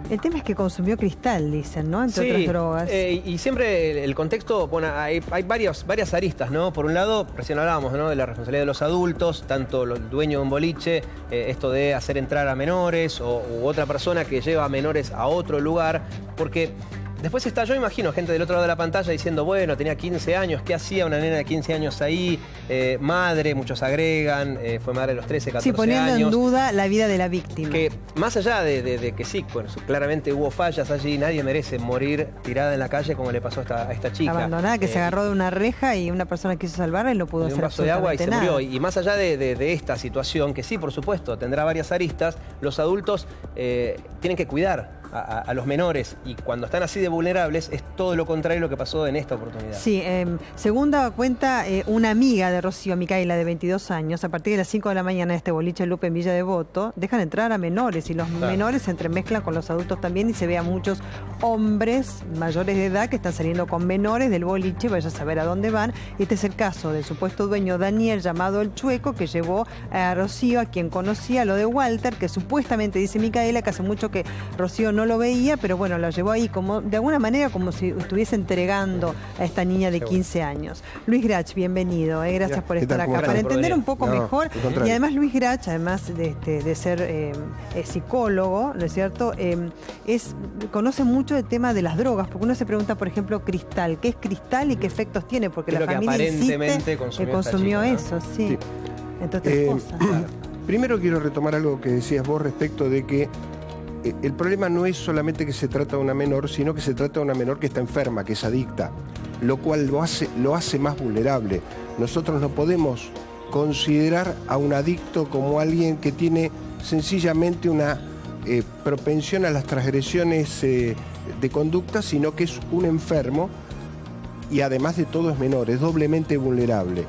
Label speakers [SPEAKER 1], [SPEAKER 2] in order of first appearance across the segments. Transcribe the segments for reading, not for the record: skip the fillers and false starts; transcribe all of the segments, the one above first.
[SPEAKER 1] El tema es que consumió cristal, dicen, ¿no? Entre otras drogas.
[SPEAKER 2] Y siempre el contexto, bueno, hay varias aristas, ¿no? Por un lado, recién hablábamos, ¿no?, de la responsabilidad de los adultos, tanto el dueño de un boliche, esto de hacer entrar a menores u otra persona que lleva a menores a otro lugar, porque después está, yo imagino, gente del otro lado de la pantalla diciendo, bueno, tenía 15 años, ¿qué hacía una nena de 15 años ahí? Madre, muchos agregan, fue madre de los 13, 14 años.
[SPEAKER 1] Sí, poniendo en duda la vida de la víctima.
[SPEAKER 2] Que más allá de que sí, bueno, claramente hubo fallas allí, nadie merece morir tirada en la calle como le pasó a esta chica.
[SPEAKER 1] Abandonada, que se agarró de una reja y una persona quiso salvarla y no pudo hacer absolutamente nada. Un vaso de agua y se murió. Y más allá de esta situación, que sí, por supuesto, tendrá varias aristas, los adultos tienen que cuidar a los menores, y cuando están así de vulnerables es todo lo contrario a lo que pasó en esta oportunidad. Sí, según daba cuenta una amiga de Rocío, Micaela, de 22 años, a partir de las 5 de la mañana de este boliche Lupe en Villa Devoto, dejan entrar a menores y los menores se entremezclan con los adultos también, y se ve a muchos hombres mayores de edad que están saliendo con menores del boliche, vaya a saber a dónde van. Y este es el caso del supuesto dueño Daniel, llamado El Chueco, que llevó a Rocío, a quien conocía, lo de Walter, que supuestamente dice Micaela que hace mucho que Rocío no lo veía, pero bueno, lo llevó ahí como de alguna manera como si estuviese entregando a esta niña de 15 años. Luis Grach, bienvenido, gracias por estar acá. Para entender un poco mejor, y además Luis Grach, además de ser psicólogo, ¿no es cierto?, conoce mucho el tema de las drogas, porque uno se pregunta, por ejemplo, cristal, ¿qué es cristal y qué efectos tiene? Porque la familia insiste que consumió eso, sí. Entre otras cosas.
[SPEAKER 3] Primero quiero retomar algo que decías vos respecto de que el problema no es solamente que se trata de una menor, sino que se trata de una menor que está enferma, que es adicta, lo cual lo hace más vulnerable. Nosotros no podemos considerar a un adicto como alguien que tiene sencillamente una propensión a las transgresiones de conducta, sino que es un enfermo y además de todo es menor, es doblemente vulnerable.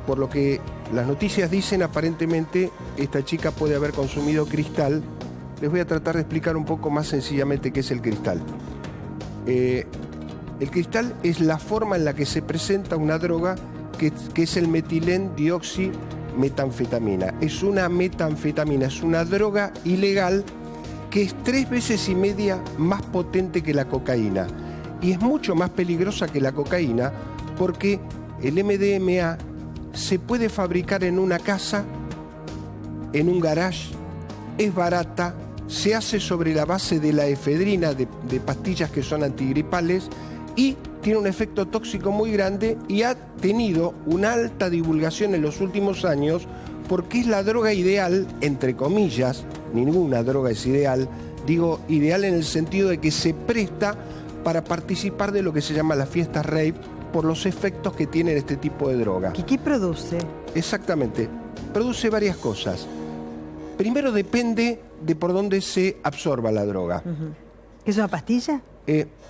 [SPEAKER 3] Por lo que las noticias dicen, aparentemente esta chica puede haber consumido cristal. Les voy a tratar de explicar un poco más sencillamente qué es el cristal. El cristal es la forma en la que se presenta una droga que es el metilendioximetanfetamina. Es una metanfetamina, es una droga ilegal que es 3 veces y media más potente que la cocaína. Y es mucho más peligrosa que la cocaína porque el MDMA se puede fabricar en una casa, en un garage, es barata, se hace sobre la base de la efedrina, de pastillas que son antigripales, y tiene un efecto tóxico muy grande y ha tenido una alta divulgación en los últimos años porque es la droga ideal, entre comillas, ninguna droga es ideal, digo ideal en el sentido de que se presta para participar de lo que se llama las fiestas rave por los efectos que tienen este tipo de droga.
[SPEAKER 1] ¿Qué produce? Exactamente,
[SPEAKER 3] produce varias cosas. Primero depende de por dónde se absorba la droga.
[SPEAKER 1] ¿Es una pastilla?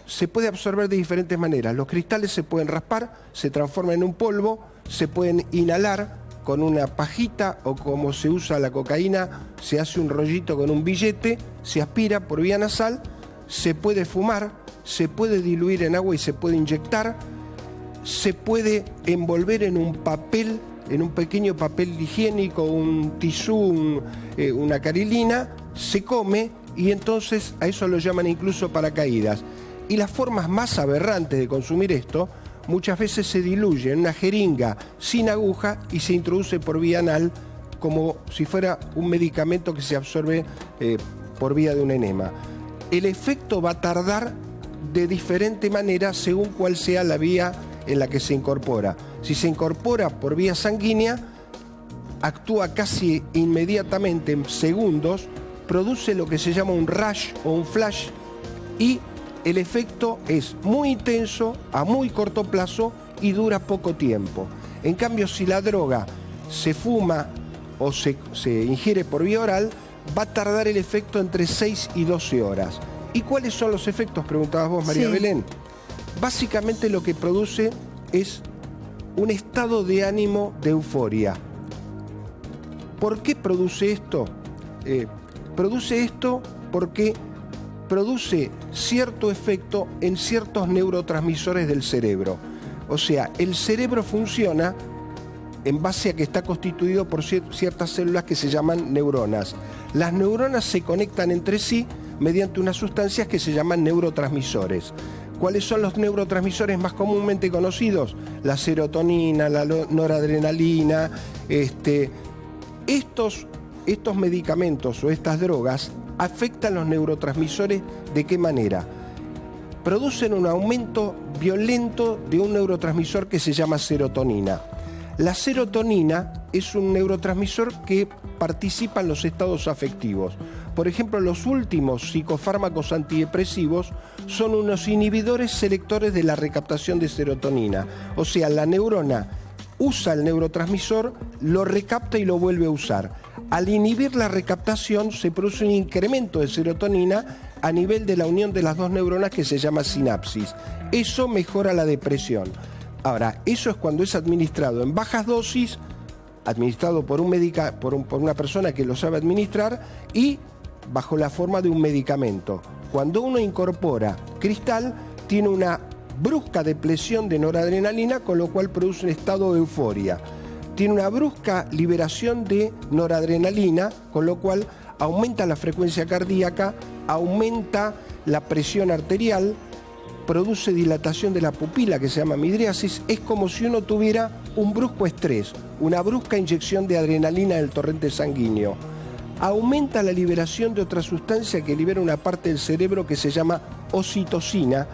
[SPEAKER 3] Se puede absorber de diferentes maneras. Los cristales se pueden raspar, se transforman en un polvo, se pueden inhalar con una pajita o como se usa la cocaína, se hace un rollito con un billete, se aspira por vía nasal, se puede fumar, se puede diluir en agua y se puede inyectar, se puede envolver en un papel, en un pequeño papel higiénico, un tisú, una carilina, se come y entonces a eso lo llaman incluso paracaídas. Y las formas más aberrantes de consumir esto muchas veces se diluye en una jeringa sin aguja y se introduce por vía anal como si fuera un medicamento que se absorbe por vía de un enema. El efecto va a tardar de diferente manera según cuál sea la vía en la que se incorpora. Si se incorpora por vía sanguínea, actúa casi inmediatamente, en segundos, produce lo que se llama un rush o un flash y el efecto es muy intenso, a muy corto plazo y dura poco tiempo. En cambio, si la droga se fuma o se ingiere por vía oral, va a tardar el efecto entre 6 y 12 horas. ¿Y cuáles son los efectos? Preguntabas vos, María Belén. Básicamente lo que produce es un estado de ánimo de euforia. ¿Por qué produce esto? Produce esto porque produce cierto efecto en ciertos neurotransmisores del cerebro. O sea, el cerebro funciona en base a que está constituido por ciertas células que se llaman neuronas. Las neuronas se conectan entre sí mediante unas sustancias que se llaman neurotransmisores. ¿Cuáles son los neurotransmisores más comúnmente conocidos? La serotonina, la noradrenalina. Estos medicamentos o estas drogas afectan los neurotransmisores. ¿De qué manera? Producen un aumento violento de un neurotransmisor que se llama serotonina. La serotonina es un neurotransmisor que participa en los estados afectivos. Por ejemplo, los últimos psicofármacos antidepresivos son unos inhibidores selectores de la recaptación de serotonina. O sea, la neurona usa el neurotransmisor, lo recapta y lo vuelve a usar. Al inhibir la recaptación se produce un incremento de serotonina a nivel de la unión de las dos neuronas que se llama sinapsis. Eso mejora la depresión. Ahora, eso es cuando es administrado en bajas dosis, administrado por una persona que lo sabe administrar y bajo la forma de un medicamento. Cuando uno incorpora cristal, tiene una brusca depresión de noradrenalina, con lo cual produce un estado de euforia. Tiene una brusca liberación de noradrenalina, con lo cual aumenta la frecuencia cardíaca, aumenta la presión arterial, produce dilatación de la pupila que se llama midriasis. Es como si uno tuviera un brusco estrés, una brusca inyección de adrenalina en el torrente sanguíneo. Aumenta la liberación de otra sustancia que libera una parte del cerebro que se llama oxitocina,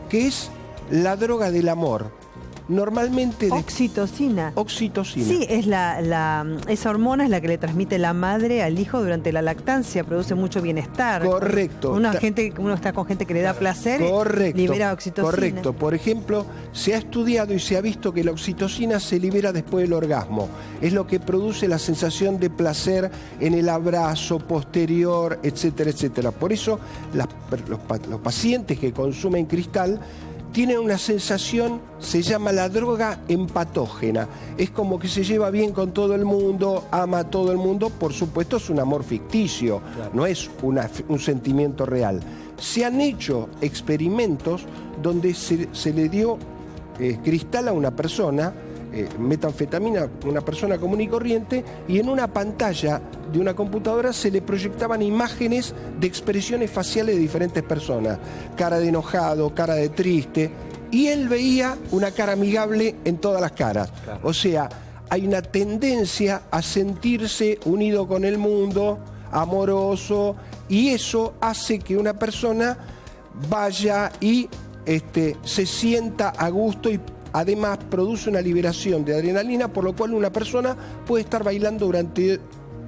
[SPEAKER 3] que es la droga del amor. Normalmente...
[SPEAKER 4] Oxitocina.
[SPEAKER 3] Oxitocina.
[SPEAKER 4] Sí, es esa hormona es la que le transmite la madre al hijo durante la lactancia, produce mucho bienestar.
[SPEAKER 3] Correcto.
[SPEAKER 4] Uno está con gente que le da placer,
[SPEAKER 3] correcto,
[SPEAKER 4] libera oxitocina.
[SPEAKER 3] Correcto. Por ejemplo, se ha estudiado y se ha visto que la oxitocina se libera después del orgasmo. Es lo que produce la sensación de placer en el abrazo posterior, etcétera, etcétera. Por eso los pacientes que consumen cristal tienen una sensación, se llama la droga empatógena. Es como que se lleva bien con todo el mundo, ama a todo el mundo. Por supuesto, es un amor ficticio, claro. No es un sentimiento real. Se han hecho experimentos donde se le dio cristal a una persona, metanfetamina a una persona común y corriente, y en una pantalla de una computadora se le proyectaban imágenes de expresiones faciales de diferentes personas, cara de enojado, cara de triste, y él veía una cara amigable en todas las caras. Claro. O sea, hay una tendencia a sentirse unido con el mundo, amoroso, y eso hace que una persona vaya y se sienta a gusto y además produce una liberación de adrenalina, por lo cual una persona puede estar bailando durante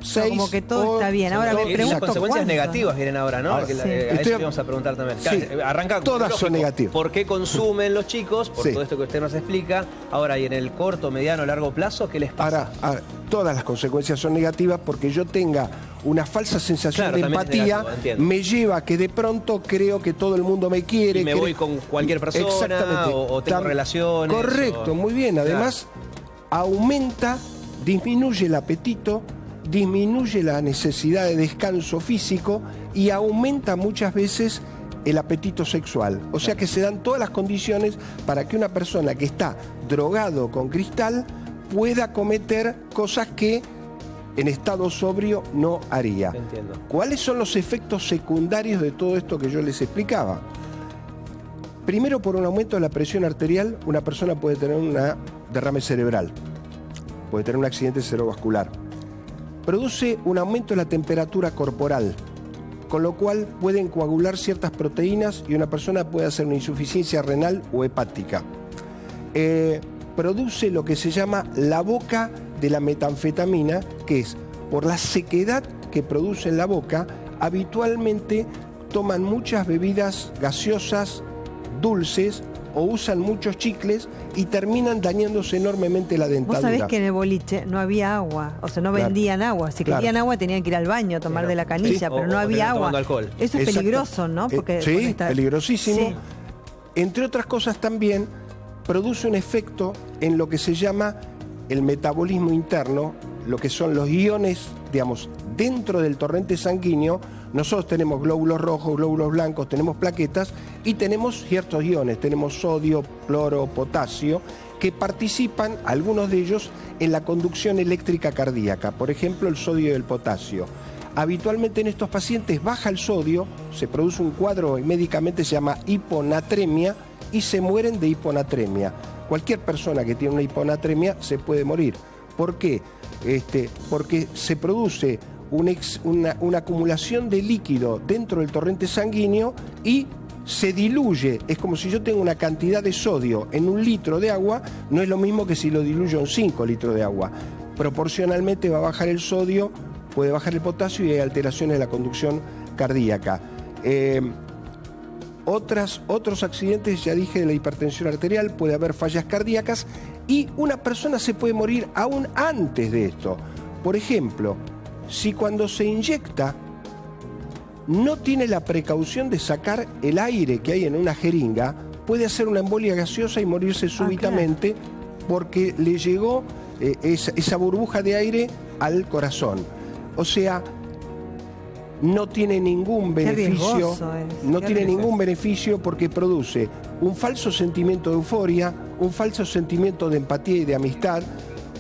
[SPEAKER 3] 6
[SPEAKER 4] como que todo está bien. Ahora me pregunto,
[SPEAKER 2] las consecuencias negativas vienen ahora, ¿no?
[SPEAKER 3] Ahora,
[SPEAKER 2] sí. A eso vamos a preguntar también.
[SPEAKER 3] Sí,
[SPEAKER 2] arranca
[SPEAKER 3] todas
[SPEAKER 2] lógico,
[SPEAKER 3] son negativas.
[SPEAKER 2] ¿Por qué consumen los chicos? Por
[SPEAKER 3] sí.
[SPEAKER 2] todo esto que usted nos explica. Ahora, y en el corto, mediano, largo plazo, ¿qué les pasa?
[SPEAKER 3] Ahora, todas las consecuencias son negativas porque yo tenga una falsa sensación de empatía, me lleva a que de pronto creo que todo el mundo me quiere.
[SPEAKER 2] Y me voy con cualquier persona.
[SPEAKER 3] Exactamente.
[SPEAKER 2] O tengo relaciones.
[SPEAKER 3] Correcto, muy bien. Además, disminuye el apetito, disminuye la necesidad de descanso físico y aumenta muchas veces el apetito sexual. O sea que se dan todas las condiciones para que una persona que está drogado con cristal pueda cometer cosas que en estado sobrio no haría.
[SPEAKER 2] Entiendo.
[SPEAKER 3] ¿Cuáles son los efectos secundarios de todo esto que yo les explicaba? Primero, por un aumento de la presión arterial, una persona puede tener un derrame cerebral, puede tener un accidente cerebrovascular. Produce un aumento de la temperatura corporal, con lo cual pueden coagular ciertas proteínas y una persona puede hacer una insuficiencia renal o hepática. Produce lo que se llama la boca de la metanfetamina, que es por la sequedad que produce en la boca, habitualmente toman muchas bebidas gaseosas, dulces, o usan muchos chicles y terminan dañándose enormemente la dentadura.
[SPEAKER 4] Vos sabés que en el boliche no había agua, o sea, no vendían agua. Si querían agua tenían que ir al baño a tomar de la canilla, pero no había agua.
[SPEAKER 2] Alcohol.
[SPEAKER 4] Eso es peligroso, ¿no?
[SPEAKER 3] Porque sí, peligrosísimo. Sí. Entre otras cosas también produce un efecto en lo que se llama el metabolismo interno, lo que son los iones, digamos, dentro del torrente sanguíneo. Nosotros tenemos glóbulos rojos, glóbulos blancos, tenemos plaquetas y tenemos ciertos iones, tenemos sodio, cloro, potasio, que participan, algunos de ellos, en la conducción eléctrica cardíaca, por ejemplo el sodio y el potasio. Habitualmente en estos pacientes baja el sodio, se produce un cuadro médicamente se llama hiponatremia y se mueren de hiponatremia. Cualquier persona que tiene una hiponatremia se puede morir. ¿Por qué? Porque se produce una acumulación de líquido dentro del torrente sanguíneo y se diluye. Es como si yo tengo una cantidad de sodio en 1 litro de agua, no es lo mismo que si lo diluyo en 5 litros de agua. Proporcionalmente va a bajar el sodio, puede bajar el potasio y hay alteraciones de la conducción cardíaca. Otros accidentes, ya dije, de la hipertensión arterial, puede haber fallas cardíacas y una persona se puede morir aún antes de esto. Por ejemplo, si cuando se inyecta no tiene la precaución de sacar el aire que hay en una jeringa, puede hacer una embolia gaseosa y morirse súbitamente porque le llegó esa burbuja de aire al corazón. O sea, no tiene ningún beneficio, ningún beneficio porque produce un falso sentimiento de euforia, un falso sentimiento de empatía y de amistad,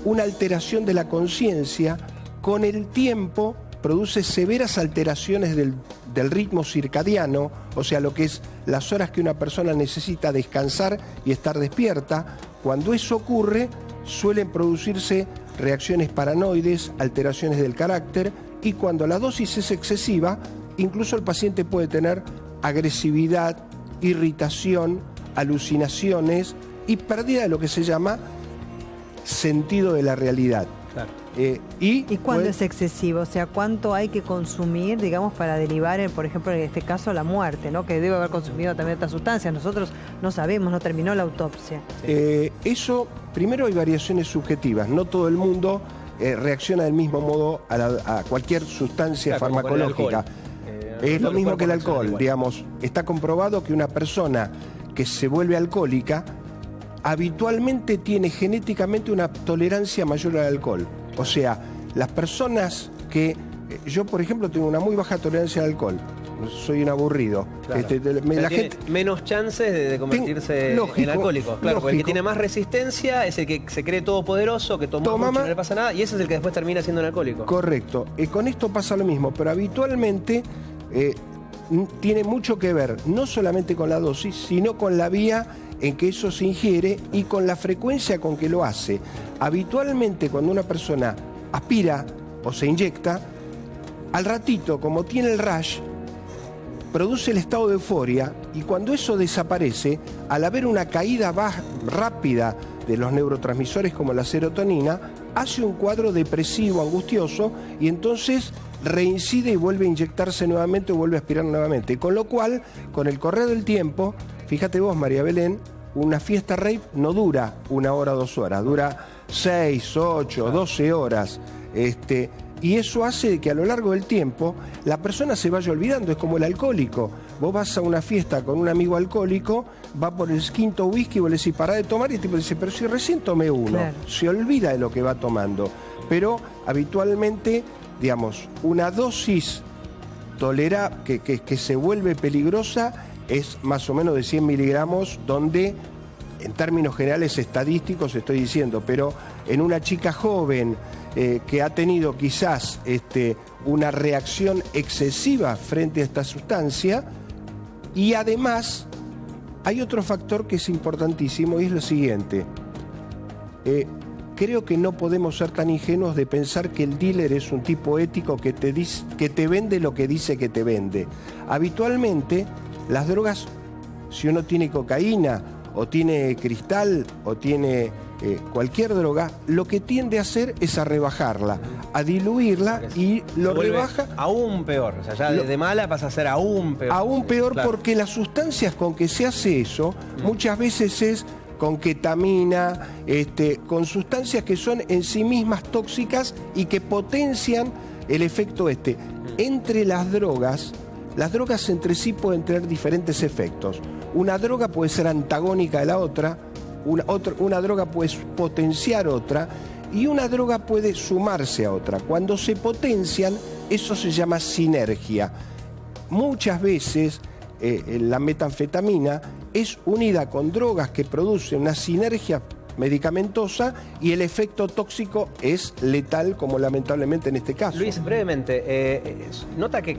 [SPEAKER 3] una alteración de la conciencia. Con el tiempo produce severas alteraciones del ritmo circadiano, o sea, lo que es las horas que una persona necesita descansar y estar despierta. Cuando eso ocurre, suelen producirse reacciones paranoides, alteraciones del carácter, y cuando la dosis es excesiva, incluso el paciente puede tener agresividad, irritación, alucinaciones y pérdida de lo que se llama sentido de la realidad.
[SPEAKER 4] Claro. ¿Y cuándo es excesivo? O sea, ¿cuánto hay que consumir, digamos, para derivar, por ejemplo, en este caso, la muerte, ¿no? Que debe haber consumido también otras sustancias. Nosotros no sabemos, no terminó la autopsia.
[SPEAKER 3] Eso, primero hay variaciones subjetivas. No todo el mundo reacciona del mismo modo a cualquier sustancia farmacológica. Es lo mismo que el alcohol, digamos. Está comprobado que una persona que se vuelve alcohólica habitualmente tiene genéticamente una tolerancia mayor al alcohol. O sea, las personas que... Yo, por ejemplo, tengo una muy baja tolerancia al alcohol. Soy un aburrido.
[SPEAKER 2] Claro. La gente menos chances de convertirse en alcohólico. Claro, porque el que tiene más resistencia es el que se cree todopoderoso, que toma mucho, no le pasa nada, y ese es el que después termina siendo un alcohólico.
[SPEAKER 3] Correcto. Con esto pasa lo mismo, pero habitualmente tiene mucho que ver, no solamente con la dosis, sino con la vía en que eso se ingiere y con la frecuencia con que lo hace. Habitualmente cuando una persona aspira o se inyecta, al ratito, como tiene el rush, produce el estado de euforia, y cuando eso desaparece, al haber una caída rápida de los neurotransmisores como la serotonina, hace un cuadro depresivo, angustioso, y entonces reincide y vuelve a inyectarse nuevamente o vuelve a aspirar nuevamente. Con lo cual, con el correr del tiempo, fíjate vos, María Belén, una fiesta rave no dura 1 hora o 2 horas, dura 6, 8, 12 horas. Y eso hace que a lo largo del tiempo la persona se vaya olvidando. Es como el alcohólico. Vos vas a una fiesta con un amigo alcohólico, va por el 5.º whisky, vos le decís, pará de tomar, y el tipo dice, pero si recién tomé uno. Claro. Se olvida de lo que va tomando. Pero habitualmente, digamos, una dosis que se vuelve peligrosa es más o menos de 100 miligramos, donde en términos generales estadísticos estoy diciendo, pero en una chica joven que ha tenido quizás una reacción excesiva frente a esta sustancia, y además hay otro factor que es importantísimo, y es lo siguiente. Creo que no podemos ser tan ingenuos de pensar que el dealer es un tipo ético que te vende lo que dice que te vende. Habitualmente las drogas, si uno tiene cocaína o tiene cristal o tiene cualquier droga, lo que tiende a hacer es a rebajarla, a diluirla, y lo rebaja
[SPEAKER 2] aún peor. O sea, ya de mala pasa a ser aún peor.
[SPEAKER 3] Aún peor, claro. Porque las sustancias con que se hace eso muchas veces es con ketamina, con sustancias que son en sí mismas tóxicas y que potencian el efecto Entre las drogas entre sí pueden tener diferentes efectos. Una droga puede ser antagónica de la otra, una droga puede potenciar otra, y una droga puede sumarse a otra. Cuando se potencian, eso se llama sinergia. Muchas veces la metanfetamina es unida con drogas que producen una sinergia medicamentosa y el efecto tóxico es letal, como lamentablemente en este caso.
[SPEAKER 1] Luis, brevemente, nota que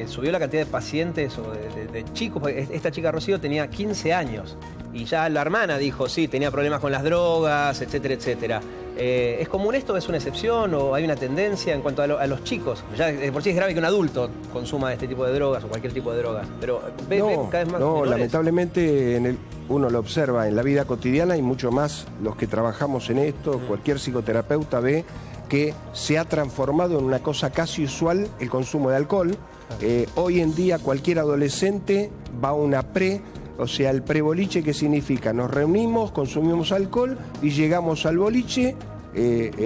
[SPEAKER 1] subió la cantidad de pacientes o de chicos, porque esta chica Rocío tenía 15 años y ya la hermana dijo, sí, tenía problemas con las drogas, etcétera, etcétera. ¿Es común esto? ¿Es una excepción o hay una tendencia en cuanto a los chicos? Ya de por sí es grave que un adulto consuma este tipo de drogas o cualquier tipo de drogas, pero ve cada vez más menores.
[SPEAKER 3] Lamentablemente uno lo observa en la vida cotidiana y mucho más los que trabajamos en esto, cualquier psicoterapeuta ve que se ha transformado en una cosa casi usual el consumo de alcohol. Hoy en día cualquier adolescente va a una o sea, el preboliche, que significa nos reunimos, consumimos alcohol y llegamos al boliche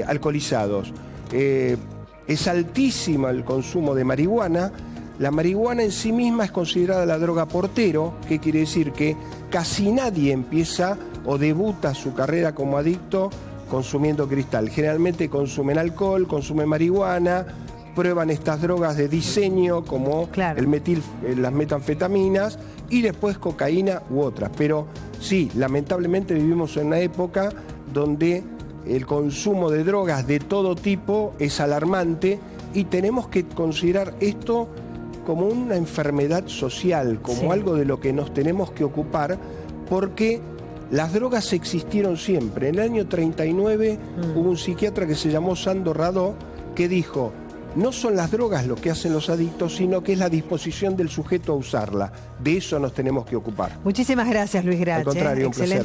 [SPEAKER 3] alcoholizados. Es altísimo el consumo de marihuana. La marihuana en sí misma es considerada la droga portero, que quiere decir que casi nadie empieza o debuta su carrera como adicto consumiendo cristal. Generalmente consumen alcohol, consumen marihuana, prueban estas drogas de diseño como las metanfetaminas y después cocaína u otras. Pero sí, lamentablemente vivimos en una época donde el consumo de drogas de todo tipo es alarmante y tenemos que considerar esto como una enfermedad social, como algo de lo que nos tenemos que ocupar, porque las drogas existieron siempre. En el año 39 hubo un psiquiatra que se llamó Sandor Radó que dijo: no son las drogas lo que hacen los adictos, sino que es la disposición del sujeto a usarla. De eso nos tenemos que ocupar.
[SPEAKER 4] Muchísimas gracias, Luis Grache.
[SPEAKER 3] Al contrario, un placer.